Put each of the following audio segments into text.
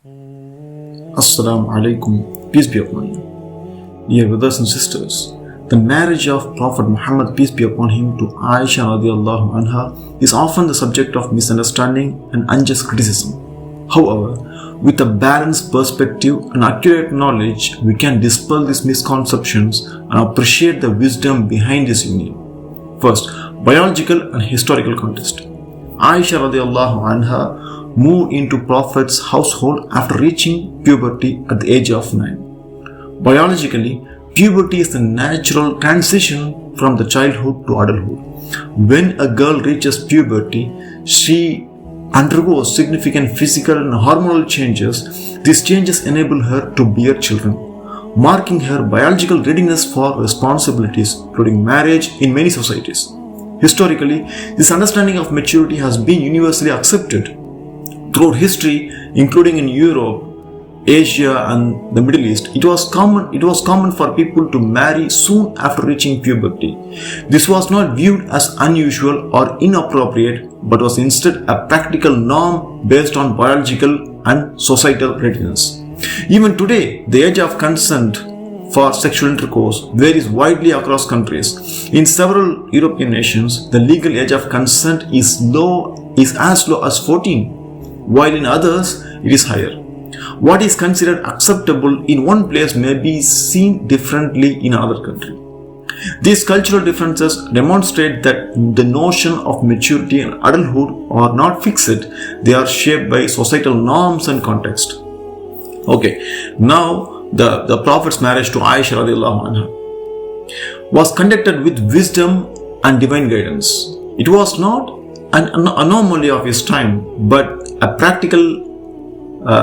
Assalamu alaikum, peace be upon you. Dear brothers and sisters, the marriage of Prophet Muhammad, peace be upon him, to Aisha radiallahu anha is often the subject of misunderstanding and unjust criticism. However, with a balanced perspective and accurate knowledge, we can dispel these misconceptions and appreciate the wisdom behind this union. First, biological and historical context. Aisha radiallahu anha moved into Prophet's household after reaching puberty at the age of 9. Biologically, puberty is the natural transition from the childhood to adulthood. When a girl reaches puberty, she undergoes significant physical and hormonal changes. These changes enable her to bear children, marking her biological readiness for responsibilities, including marriage, in many societies. Historically, this understanding of maturity has been universally accepted. Throughout history, including in Europe, Asia and the Middle East, it was common for people to marry soon after reaching puberty. This was not viewed as unusual or inappropriate, but was instead a practical norm based on biological and societal readiness. Even today, the age of consent for sexual intercourse varies widely across countries. In several European nations, the legal age of consent is as low as 14, while in others it is higher. What is considered acceptable in one place may be seen differently in another country. These cultural differences demonstrate that the notion of maturity and adulthood are not fixed, they are shaped by societal norms and context. Okay, now the Prophet's marriage to Aisha radiallahu anha was conducted with wisdom and divine guidance. It was not an anomaly of his time, but a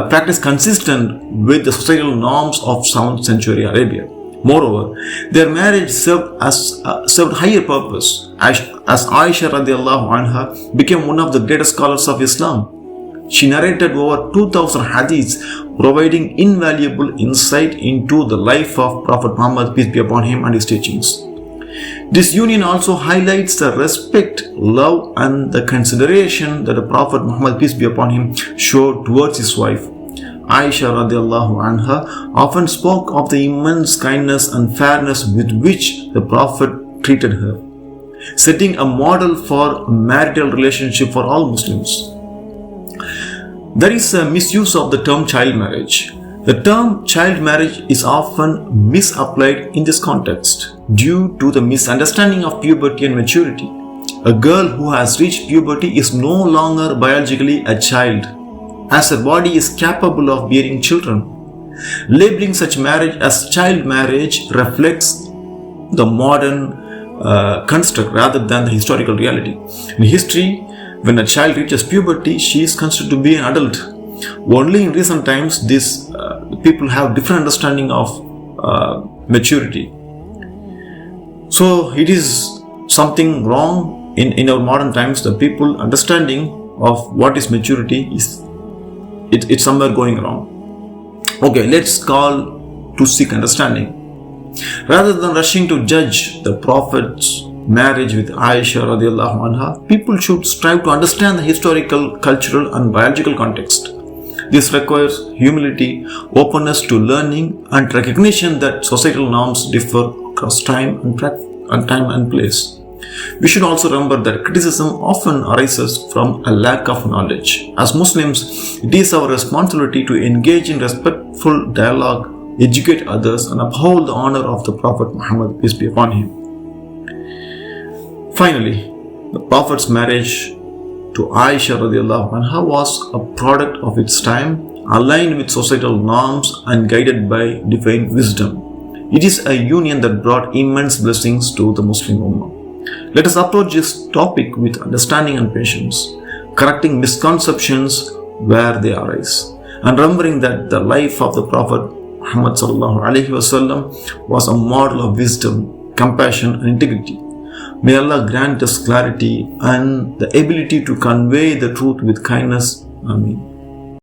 practice consistent with the societal norms of 7th century Arabia. Moreover, their marriage served higher purpose, as Aisha radiallahu anha became one of the greatest scholars of Islam. She narrated over 2,000 hadiths, providing invaluable insight into the life of Prophet Muhammad, peace be upon him, and his teachings. This union also highlights the respect, love, and the consideration that the Prophet Muhammad, peace be upon him, showed towards his wife. Aisha radiallahu anha often spoke of the immense kindness and fairness with which the Prophet treated her, setting a model for a marital relationship for all Muslims. There is a misuse of the term child marriage. The term child marriage is often misapplied in this context due to the misunderstanding of puberty and maturity. A girl who has reached puberty is no longer biologically a child, as her body is capable of bearing children. Labeling such marriage as child marriage reflects the modern construct rather than the historical reality. In history, when a child reaches puberty, she is considered to be an adult. Only in recent times, these people have different understanding of maturity. So it is something wrong in our modern times. The people understanding of what is maturity it's somewhere going wrong. Okay, let's call to seek understanding. Rather than rushing to judge the Prophet's marriage with Aisha radiallahu anha, people should strive to understand the historical, cultural, and biological context. This requires humility, openness to learning, and recognition that societal norms differ across time and place. We should also remember that criticism often arises from a lack of knowledge. As Muslims, it is our responsibility to engage in respectful dialogue, educate others, and uphold the honor of the Prophet Muhammad, peace be upon him. Finally, the Prophet's marriage to Aisha radiallahu anha was a product of its time, aligned with societal norms and guided by divine wisdom. It is a union that brought immense blessings to the Muslim Ummah. Let us approach this topic with understanding and patience, correcting misconceptions where they arise, and remembering that the life of the Prophet Muhammad sallallahu alaihi wasallam was a model of wisdom, compassion, and integrity. May Allah grant us clarity and the ability to convey the truth with kindness. Ameen.